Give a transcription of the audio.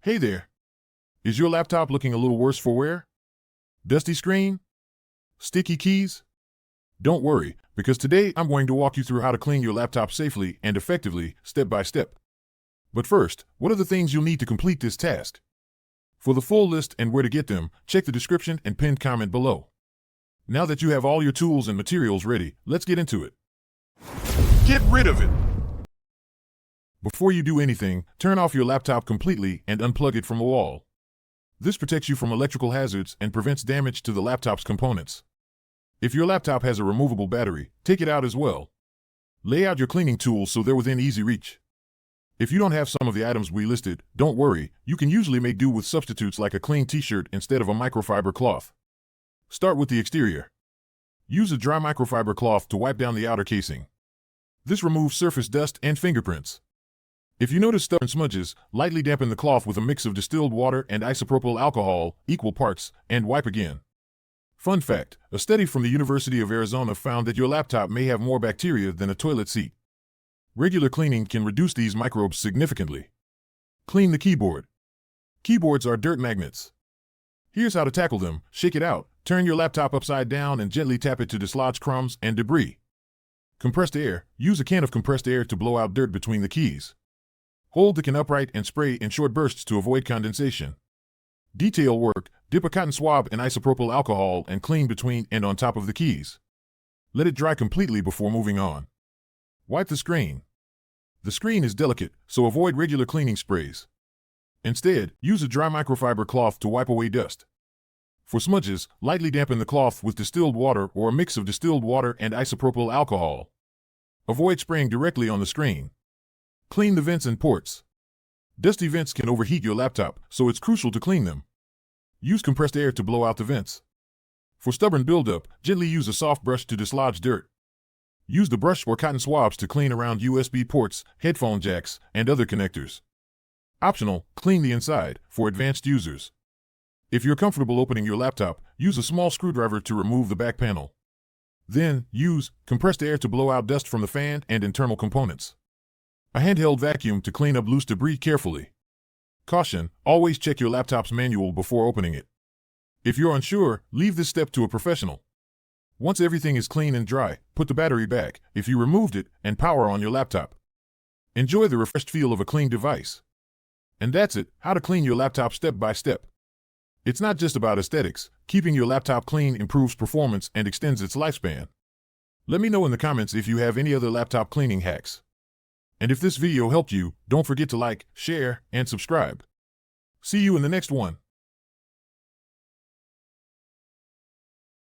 Hey there. Is your laptop looking a little worse for wear? Dusty screen? Sticky keys? Don't worry, because today I'm going to walk you through how to clean your laptop safely and effectively, step by step. But first, what are the things you'll need to complete this task? For the full list and where to get them, check the description and pinned comment below. Now that you have all your tools and materials ready, let's get into it. Get rid of it! Before you do anything, turn off your laptop completely and unplug it from the wall. This protects you from electrical hazards and prevents damage to the laptop's components. If your laptop has a removable battery, take it out as well. Lay out your cleaning tools so they're within easy reach. If you don't have some of the items we listed, don't worry, you can usually make do with substitutes like a clean t-shirt instead of a microfiber cloth. Start with the exterior. Use a dry microfiber cloth to wipe down the outer casing. This removes surface dust and fingerprints. If you notice stubborn smudges, lightly dampen the cloth with a mix of distilled water and isopropyl alcohol, equal parts, and wipe again. Fun fact, a study from the University of Arizona found that your laptop may have more bacteria than a toilet seat. Regular cleaning can reduce these microbes significantly. Clean the keyboard. Keyboards are dirt magnets. Here's how to tackle them. Shake it out, turn your laptop upside down and gently tap it to dislodge crumbs and debris. Compressed air. Use a can of compressed air to blow out dirt between the keys. Hold the can upright and spray in short bursts to avoid condensation. Detail work. Dip a cotton swab in isopropyl alcohol and clean between and on top of the keys. Let it dry completely before moving on. Wipe the screen. The screen is delicate, so avoid regular cleaning sprays. Instead, use a dry microfiber cloth to wipe away dust. For smudges, lightly dampen the cloth with distilled water or a mix of distilled water and isopropyl alcohol. Avoid spraying directly on the screen. Clean the vents and ports. Dusty vents can overheat your laptop, so it's crucial to clean them. Use compressed air to blow out the vents. For stubborn buildup, gently use a soft brush to dislodge dirt. Use the brush or cotton swabs to clean around USB ports, headphone jacks, and other connectors. Optional, clean the inside, for advanced users. If you're comfortable opening your laptop, use a small screwdriver to remove the back panel. Then, use compressed air to blow out dust from the fan and internal components. A handheld vacuum to clean up loose debris carefully. Caution, always check your laptop's manual before opening it. If you're unsure, leave this step to a professional. Once everything is clean and dry, put the battery back, if you removed it, and power on your laptop. Enjoy the refreshed feel of a clean device. And that's it, how to clean your laptop step by step. It's not just about aesthetics. Keeping your laptop clean improves performance and extends its lifespan. Let me know in the comments if you have any other laptop cleaning hacks. And if this video helped you, don't forget to like, share, and subscribe. See you in the next one.